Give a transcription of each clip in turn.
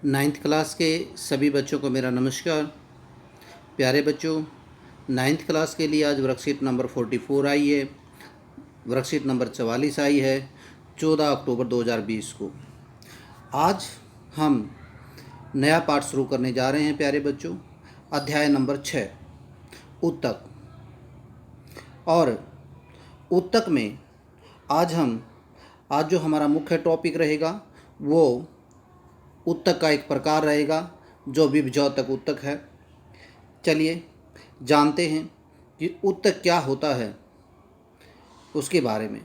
Ninth class के सभी बच्चों को मेरा नमस्कार। प्यारे बच्चों, नाइन्थ क्लास के लिए आज वर्कशीट नंबर 44 आई है, वर्कशीट नंबर 44 आई है 14 अक्टूबर 2020 को। आज हम नया पाठ शुरू करने जा रहे हैं प्यारे बच्चों। अध्याय नंबर 6 उत्तक। और उत्तक में आज जो हमारा मुख्य टॉपिक रहेगा वो उत्तक का एक प्रकार रहेगा जो विभज्योतक उत्तक है। चलिए जानते हैं कि उत्तक क्या होता है उसके बारे में।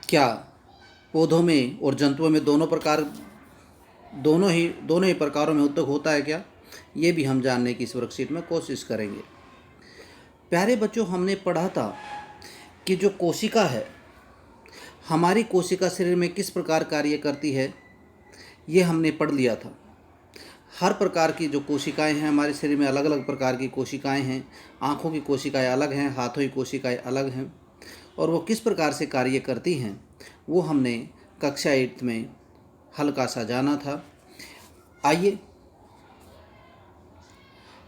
क्या पौधों में और जंतुओं में दोनों ही प्रकारों में उत्तक होता है क्या, ये भी हम जानने की इस वर्कशीट में कोशिश करेंगे। प्यारे बच्चों, हमने पढ़ा था कि जो कोशिका है, हमारी कोशिका शरीर में किस प्रकार कार्य करती है, ये हमने पढ़ लिया था। हर प्रकार की जो कोशिकाएं हैं हमारे शरीर में, अलग अलग प्रकार की कोशिकाएं हैं। आँखों की कोशिकाएं अलग हैं, हाथों की कोशिकाएं अलग हैं, और वो किस प्रकार से कार्य करती हैं वो हमने कक्षा 8 में हल्का सा जाना था। आइए,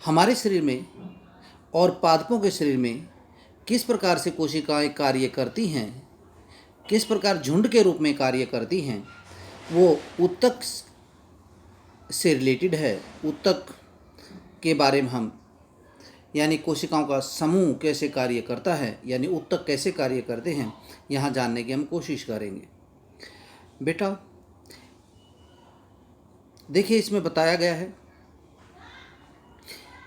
हमारे शरीर में और पादपों के शरीर में किस प्रकार से कोशिकाएं कार्य करती हैं, किस प्रकार झुंड के रूप में कार्य करती हैं, वो उत्तक से रिलेटेड है। उत्तक के बारे में हम यानी कोशिकाओं का समूह कैसे कार्य करता है, यानी उत्तक कैसे कार्य करते हैं, यहाँ जानने की हम कोशिश करेंगे। बेटा देखिए, इसमें बताया गया है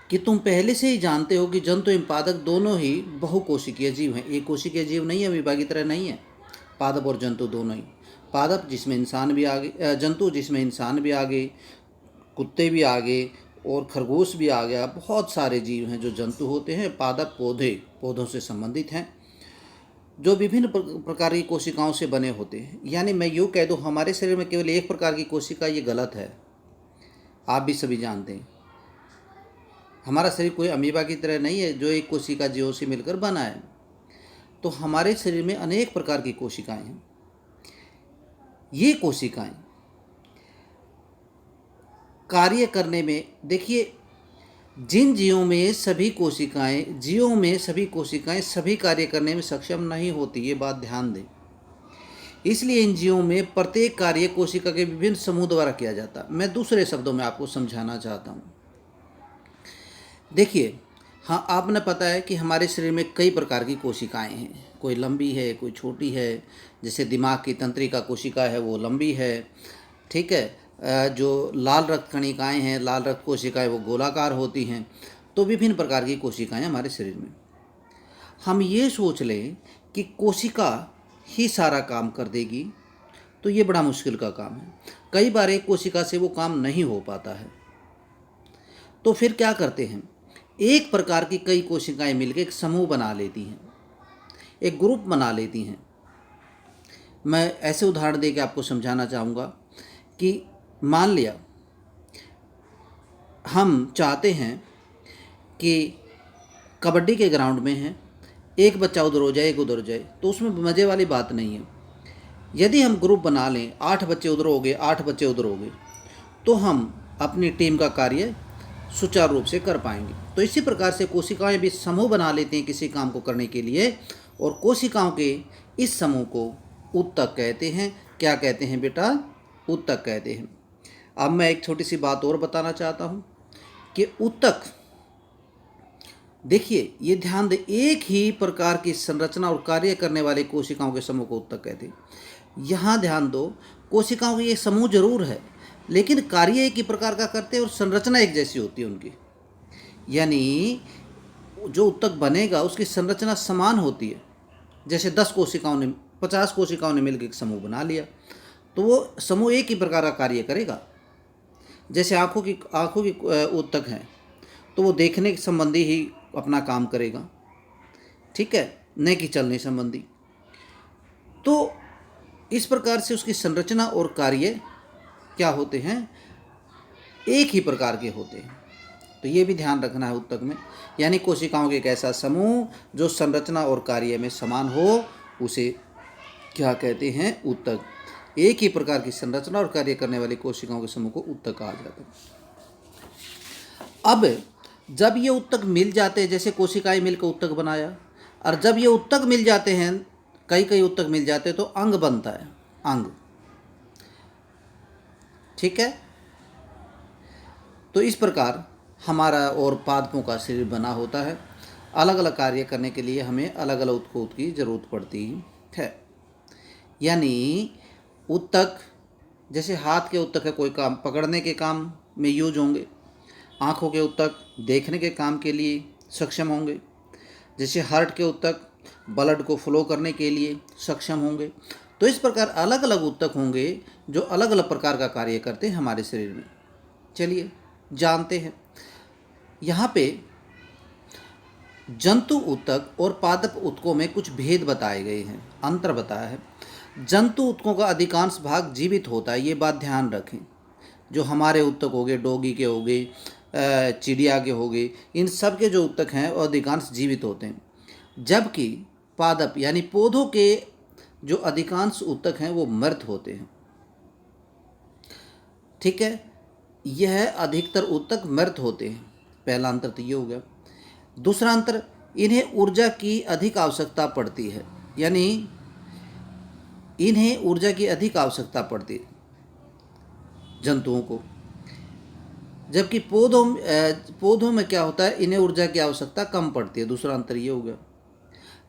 कि तुम पहले से ही जानते हो कि जंतु एवं पादप दोनों ही बहुकोशिकीय जीव हैं। एक कोशिकीय जीव नहीं है, अमीबा की तरह नहीं है। पादप और जंतु दोनों ही, पादप जिसमें इंसान भी आगे, जंतु जिसमें इंसान भी आगे, कुत्ते भी आगे और खरगोश भी आ गया। बहुत सारे जीव हैं जो जंतु होते हैं। पादप पौधों से संबंधित हैं जो विभिन्न प्रकार की कोशिकाओं से बने होते हैं। यानी मैं यूँ कह दूँ, हमारे शरीर में केवल एक प्रकार की कोशिका, ये गलत है। आप भी सभी जानते हैं हमारा शरीर कोई अमीबा की तरह नहीं है जो एक कोशिका जीवों से मिलकर बना है। तो हमारे शरीर में अनेक प्रकार की कोशिकाएं हैं। ये कोशिकाएं कार्य करने में, देखिए, जिन जीवों में सभी कोशिकाएं सभी कार्य करने में सक्षम नहीं होती, ये बात ध्यान दें। इसलिए इन जीवों में प्रत्येक कार्य कोशिका के विभिन्न समूह द्वारा किया जाता। मैं दूसरे शब्दों में आपको समझाना चाहता हूँ। देखिए, हाँ, आपने पता है कि हमारे शरीर में कई प्रकार की कोशिकाएं हैं। कोई लंबी है, कोई छोटी है। जैसे दिमाग की तंत्रिका कोशिका है वो लंबी है, ठीक है। जो लाल रक्त कणिकाएं हैं, लाल रक्त कोशिकाएं, वो गोलाकार होती हैं। तो विभिन्न प्रकार की कोशिकाएं हमारे शरीर में। हम ये सोच लें कि कोशिका ही सारा काम कर देगी तो ये बड़ा मुश्किल का काम है। कई बार एक कोशिका से वो काम नहीं हो पाता है। तो फिर क्या करते हैं, एक प्रकार की कई कोशिकाएं मिलकर एक समूह बना लेती हैं, एक ग्रुप बना लेती हैं। मैं ऐसे उदाहरण देकर आपको समझाना चाहूँगा कि मान लिया हम चाहते हैं कि कबड्डी के ग्राउंड में हैं, एक बच्चा उधर हो जाए, एक उधर हो जाए, तो उसमें मज़े वाली बात नहीं है। यदि हम ग्रुप बना लें, 8 बच्चे उधर हो गए, 8 बच्चे उधर हो गए, तो हम अपनी टीम का कार्य सुचारू रूप से कर पाएंगे। तो इसी प्रकार से कोशिकाएं भी समूह बना लेती हैं किसी काम को करने के लिए, और कोशिकाओं के इस समूह को उत्तक कहते हैं। क्या कहते हैं बेटा? उत्तक कहते हैं। अब मैं एक छोटी सी बात और बताना चाहता हूँ कि उत्तक, देखिए, ये ध्यान दें, एक ही प्रकार की संरचना और कार्य करने वाली कोशिकाओं के समूह को उत्तक कहते हैं। यहाँ ध्यान दो, कोशिकाओं की ये समूह जरूर है लेकिन कार्य एक ही प्रकार का करते हैं और संरचना एक जैसी होती है उनकी। यानी जो उत्तक बनेगा उसकी संरचना समान होती है। जैसे 50 कोशिकाओं ने मिलकर एक समूह बना लिया तो वो समूह एक ही प्रकार का कार्य करेगा। जैसे आँखों की उत्तक हैं तो वो देखने संबंधी ही अपना काम करेगा, ठीक है, न कि चलने संबंधी। तो इस प्रकार से उसकी संरचना और कार्य क्या होते हैं, एक ही प्रकार के होते हैं। तो ये भी ध्यान रखना है उत्तक में। यानी कोशिकाओं के एक ऐसा समूह जो संरचना और कार्य में समान हो, उसे क्या कहते हैं? उत्तक। एक ही प्रकार की संरचना और कार्य करने वाली कोशिकाओं के समूह को उत्तक कहा जाता है। अब जब ये उत्तक मिल जाते हैं, जैसे कोशिकाएं मिलकर उत्तक बनाया, और जब ये उत्तक मिल जाते हैं, कई कई उत्तक मिल जाते हैं, तो अंग बनता है, अंग। ठीक है। तो इस प्रकार हमारा और पादपों का शरीर बना होता है। अलग अलग कार्य करने के लिए हमें अलग अलग उत्तकों की जरूरत पड़ती है। यानी उत्तक, जैसे हाथ के उत्तक है, कोई काम पकड़ने के काम में यूज होंगे। आँखों के उत्तक देखने के काम के लिए सक्षम होंगे। जैसे हार्ट के उत्तक ब्लड को फ्लो करने के लिए सक्षम होंगे। तो इस प्रकार अलग अलग उत्तक होंगे जो अलग अलग प्रकार का कार्य करते हैं हमारे शरीर में। चलिए जानते हैं। यहाँ पे जंतु उत्तक और पादप उत्तकों में कुछ भेद बताए गए हैं, अंतर बताया है। जंतु उत्तकों का अधिकांश भाग जीवित होता है, ये बात ध्यान रखें। जो हमारे उत्तक हो गए, डॉगी के हो गए, चिड़िया के हो गए, इन सब के जो उत्तक हैं वो अधिकांश जीवित होते हैं। जबकि पादप यानी पौधों के जो अधिकांश उत्तक हैं वो मृत होते हैं। ठीक है, यह अधिकतर उत्तक मृत होते हैं। पहला अंतर तो ये हो गया। दूसरा अंतर, इन्हें ऊर्जा की अधिक आवश्यकता पड़ती है, यानी इन्हें ऊर्जा की अधिक आवश्यकता पड़ती है जंतुओं को। जबकि पौधों में क्या होता है, इन्हें ऊर्जा की आवश्यकता कम पड़ती है। दूसरा अंतर ये हो गया।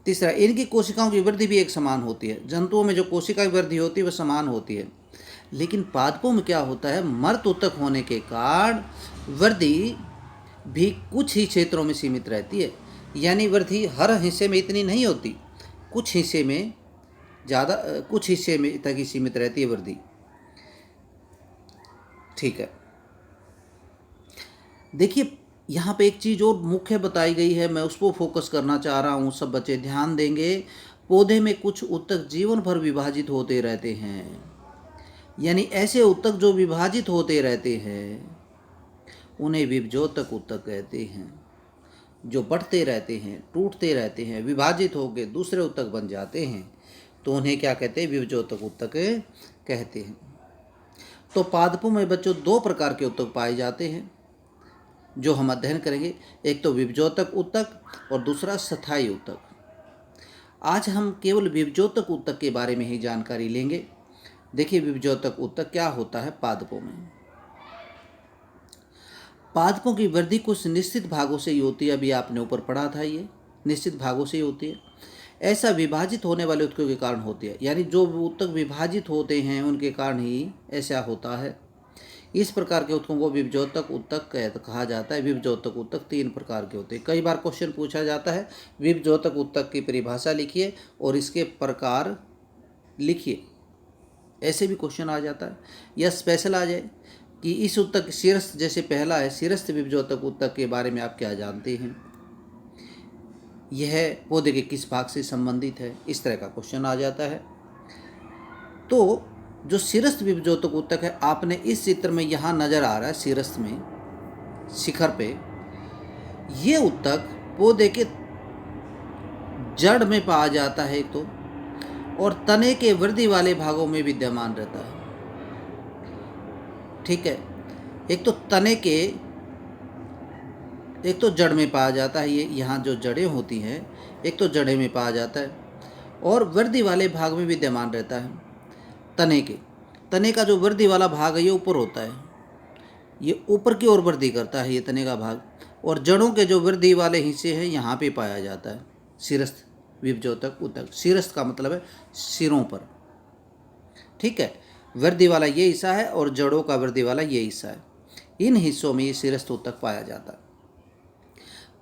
तीसरा, इनकी कोशिकाओं की वृद्धि भी एक समान होती है। जंतुओं में जो कोशिका की वृद्धि होती है वह समान होती है, लेकिन पादपों में क्या होता है, मृत उत्तक होने के कारण वृद्धि भी कुछ ही क्षेत्रों में सीमित रहती है। यानी वृद्धि हर हिस्से में इतनी नहीं होती, कुछ हिस्से में ज़्यादा, कुछ हिस्से में तक ही सीमित रहती है वृद्धि। ठीक है। देखिए यहाँ पे एक चीज़ और मुख्य बताई गई है, मैं उस पर फोकस करना चाह रहा हूँ। सब बच्चे ध्यान देंगे। पौधे में कुछ उत्तक जीवन भर विभाजित होते रहते हैं। यानी ऐसे उत्तक जो विभाजित होते रहते हैं उन्हें विभजोतक उत्तक कहते हैं। जो बढ़ते रहते हैं, टूटते रहते हैं, विभाजित होकर दूसरे उत्तक बन जाते हैं, तो उन्हें क्या कहते हैं, विभजोतक उत्तक कहते हैं। तो पादपों में बच्चों दो प्रकार के उत्तक पाए जाते हैं जो हम अध्ययन करेंगे। एक तो विभजोतक उत्तक और दूसरा स्थायी उत्तक। आज हम केवल विभजोतक उत्तक के बारे में ही जानकारी लेंगे। देखिए विभजोतक उत्तक क्या होता है पादपों में। पादपों की वृद्धि कुछ निश्चित भागों से ही होती है। अभी आपने ऊपर पढ़ा था, ये निश्चित भागों से ही होती है। ऐसा विभाजित होने वाले उत्तकों के कारण होती है, यानी जो उत्तक विभाजित होते हैं उनके कारण ही ऐसा होता है। इस प्रकार के उत्तकों को विभजोतक उत्तक कहा जाता है। विभजोतक उत्तक तीन प्रकार के होते हैं। कई बार क्वेश्चन पूछा जाता है, विभजोतक उत्तक की परिभाषा लिखिए और इसके प्रकार लिखिए, ऐसे भी क्वेश्चन आ जाता है। या स्पेशल आ जाए कि इस उत्तक शिरस्थ, जैसे पहला है शिरस्थ विभजोतक उत्तक के बारे में आप क्या जानते हैं, यह पौधे के किस भाग से संबंधित है, इस तरह का क्वेश्चन आ जाता है। तो जो शिरस्थ विभजोतक उत्तक है, आपने इस चित्र में यहाँ नज़र आ रहा है, शिरस्थ में शिखर पे, ये उत्तक पौधे के जड़ में पाया जाता है तो, और तने के वृद्धि वाले भागों में विद्यमान रहता है। ठीक है, एक तो तने के, एक तो जड़ में पाया जाता है, ये यहाँ जो जड़ें होती हैं, एक तो जड़े में पाया जाता है और वृद्धि वाले भाग में विद्यमान रहता है। तने का जो वृद्धि वाला भाग है ये ऊपर होता है, ये ऊपर की ओर वृद्धि करता है ये तने का भाग, और जड़ों के जो वृद्धि वाले हिस्से हैं यहाँ पे पाया जाता है शिरस्थ विभजोतक उत्तक। शिरस्थ का मतलब है सिरों पर। ठीक है, वृद्धि वाला ये हिस्सा है और जड़ों का वृद्धि वाला ये हिस्सा है। इन हिस्सों में ये शिरस्थ उत्तक पाया जाता है।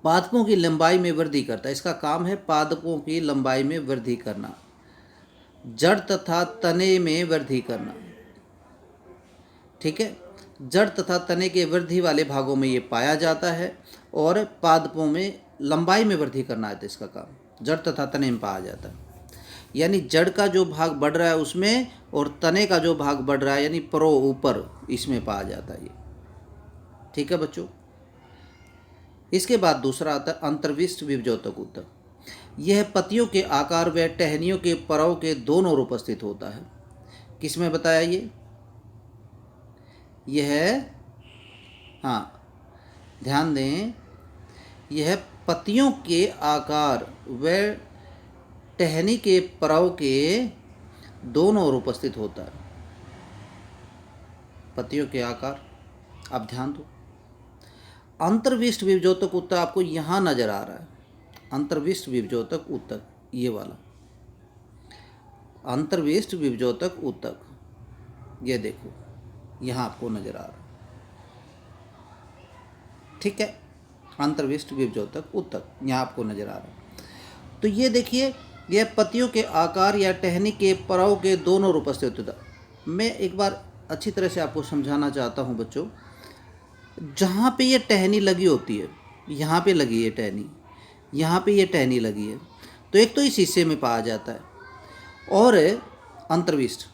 पादपों की लंबाई में वृद्धि करता है, इसका काम है पादपों की लंबाई में वृद्धि करना, जड़ तथा तने में वृद्धि करना। ठीक है, जड़ तथा तने के वृद्धि वाले भागों में ये पाया जाता है और पादपों में लंबाई में वृद्धि करना है, तो इसका काम जड़ तथा तने में पाया जाता है। यानी जड़ का जो भाग बढ़ रहा है उसमें, और तने का जो भाग बढ़ रहा है यानी परो ऊपर, इसमें पाया जाता है ये। ठीक है बच्चों। इसके बाद दूसरा आता है अंतर्विष्ट विभजोतक उत्तक। यह पत्तियों के आकार व टहनियों के परव के दोनों ओर उपस्थित होता है। किस में बताया ये है, हाँ ध्यान दें, यह पत्तियों के आकार व टहनी के परव के दोनों ओर उपस्थित होता है। पत्तियों के आकार, अब ध्यान दो, अंतर्विष्ट विभजोतक ऊतक आपको यहाँ नजर आ रहा है, अंतर्विष्ट विभजोतक ऊतक, ये वाला अंतर्विष्ट विभजोतक ऊतक, ये देखो यहाँ आपको नजर आ रहा है, ठीक है, अंतर्विष्ट विभजोतक ऊतक यहाँ आपको नजर आ रहा है। तो ये देखिए, यह पत्तियों के आकार या टहनी के परव के दोनों ओर उपस्थित होता है। मैं एक बार अच्छी तरह से आपको समझाना चाहता हूँ बच्चों, जहाँ पे ये टहनी लगी होती है, यहाँ पे लगी है टहनी, यहाँ पे ये टहनी लगी है, तो एक तो इस हिस्से में पाया जाता है, और अंतर्विष्ट,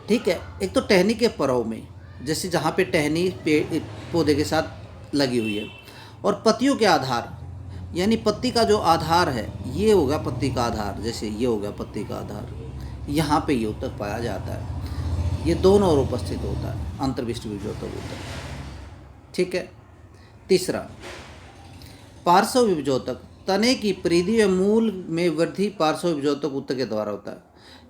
ठीक है, एक तो टहनी के परव में, जैसे जहाँ पे टहनी पौधे के साथ लगी हुई है, और पत्तियों के आधार, यानी पत्ती का जो आधार है, ये होगा पत्ती का आधार, जैसे ये होगा पत्ती का आधार, यहाँ पे ये ऊतक पाया जाता है, ये दोनों ओर उपस्थित होता है, अंतर्विष्ट विभजोतक ऊतक, ठीक है। तीसरा, पार्श्व विभजोतक, तने की परिधि व मूल में वृद्धि पार्श्व विभजोतक ऊतक के द्वारा होता है।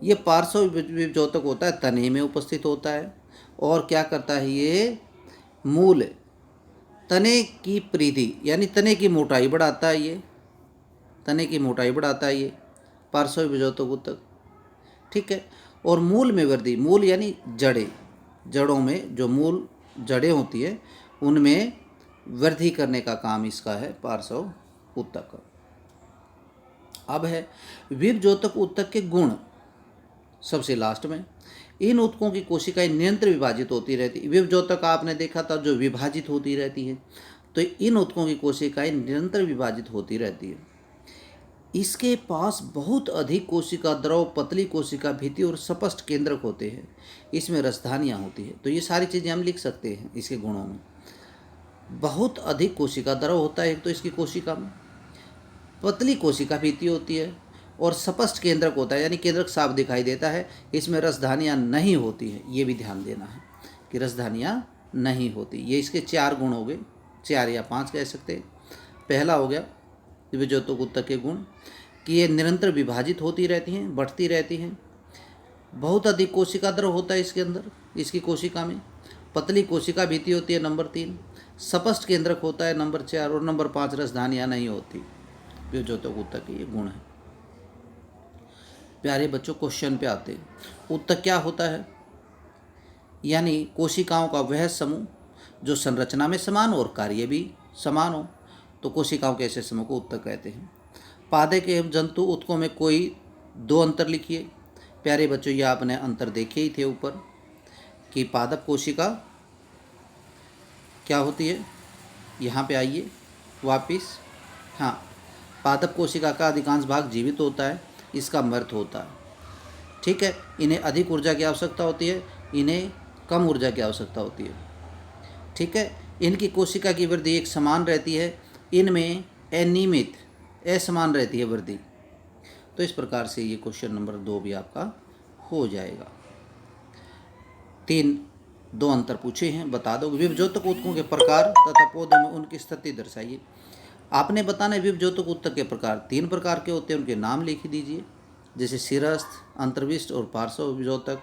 ये पार्श्व विभजोतक होता है, तने में उपस्थित होता है, और क्या करता है ये, मूल, तने की परिधि यानी तने की मोटाई बढ़ाता है, ये तने की मोटाई बढ़ाता है ये पार्श्व विभजोतक ऊतक, ठीक है। और मूल में वृद्धि, मूल यानी जड़ें, जड़ों में जो मूल जड़ें होती है उनमें वृद्धि करने का काम इसका है, पार्श्व ऊतक। अब है विभजोतक ऊतक के गुण, सबसे लास्ट में, इन ऊतकों की कोशिकाएं निरंतर विभाजित होती रहती। विभजोतक आपने देखा था जो विभाजित होती रहती है, तो इन ऊतकों की कोशिकाएं निरंतर विभाजित होती रहती है। इसके पास बहुत अधिक कोशिका द्रव, पतली कोशिका भित्ति और स्पष्ट केंद्रक होते हैं। इसमें रसधानियाँ होती है। तो ये सारी चीज़ें हम लिख सकते हैं इसके गुणों में। बहुत अधिक कोशिका द्रव होता है एक तो इसकी कोशिका में, पतली कोशिका भित्ति होती है, और स्पष्ट केंद्रक होता है, यानी केंद्रक साफ दिखाई देता है। इसमें रसधानियाँ नहीं होती हैं, ये भी ध्यान देना है कि रसधानियाँ नहीं होती। ये इसके 4 गुण हो गए, 4 या 5 कह सकते हैं। पहला हो गया विभजोतक ऊतक के गुण कि ये निरंतर विभाजित होती रहती हैं, बढ़ती रहती हैं। बहुत अधिक कोशिका द्रव होता है इसके अंदर, इसकी कोशिका में। पतली कोशिका भित्ति होती है, नंबर 3। स्पष्ट केंद्रक होता है, नंबर 4। और नंबर 5 रसधानियाँ नहीं होती। विभजोतक ऊतक के ये गुण है। प्यारे बच्चों, क्वेश्चन पे आते हैं। ऊतक क्या होता है? यानी कोशिकाओं का वह समूह जो संरचना में समान और कार्य भी समान हो, तो कोशिकाओं के ऐसे समूह को ऊतक कहते हैं। पादे के जंतु ऊतकों में कोई 2 अंतर लिखिए। प्यारे बच्चों, ये आपने अंतर देखे ही थे ऊपर कि पादप कोशिका क्या होती है। यहाँ पे आइए वापिस। हाँ, पादप कोशिका का अधिकांश भाग जीवित होता है, इसका मृत होता है, ठीक है। इन्हें अधिक ऊर्जा की आवश्यकता होती है, इन्हें कम ऊर्जा की आवश्यकता होती है, ठीक है। इनकी कोशिका की वृद्धि एक समान रहती है, इनमें अनियमित असमान रहती है वृद्धि। तो इस प्रकार से ये क्वेश्चन नंबर 2 भी आपका हो जाएगा। 2 अंतर पूछे हैं, बता दो। विभजोतक ऊतकों के प्रकार तथा पौधे में उनकी स्थिति दर्शाइए। आपने बताना है विभजोतक ऊतक के प्रकार 3 प्रकार के होते हैं, उनके नाम लिख दीजिए, जैसे शिरस्थ, अंतर्विष्ट और पार्श्व विभजोतक।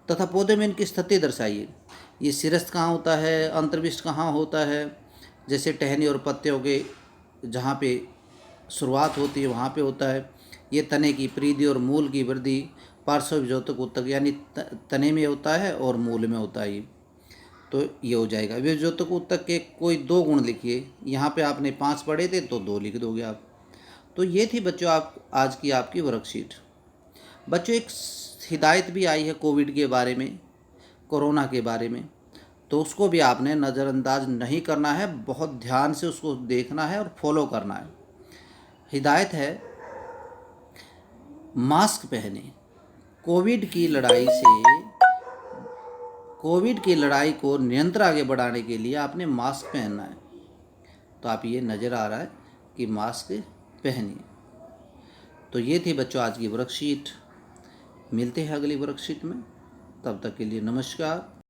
तथा पौधे में इनकी स्थिति दर्शाइए। ये शिरस्थ कहाँ होता है, अंतर्विष्ट कहाँ होता है, जैसे टहनी और पत्तियों के जहाँ पे शुरुआत होती है वहाँ पे होता है। ये तने की परिधि और मूल की वृद्धि पार्श्व विभजोतक ऊतक यानी तने में होता है और मूल में होता है। तो ये हो जाएगा। विभजोतक ऊतक के कोई 2 गुण लिखिए। यहाँ पे आपने 5 पढ़े थे तो 2 लिख दोगे आप। तो ये थी बच्चों आप आज की आपकी वर्कशीट। बच्चों, एक हिदायत भी आई है कोविड के बारे में, कोरोना के बारे में, तो उसको भी आपने नज़रअंदाज नहीं करना है, बहुत ध्यान से उसको देखना है और फॉलो करना है। हिदायत है, मास्क पहने। कोविड की लड़ाई को निरंतर आगे बढ़ाने के लिए आपने मास्क पहनना है। तो आप ये नज़र आ रहा है कि मास्क पहनिए। तो ये थी बच्चों आज की वर्कशीट। मिलते हैं अगली वर्कशीट में। तब तक के लिए नमस्कार।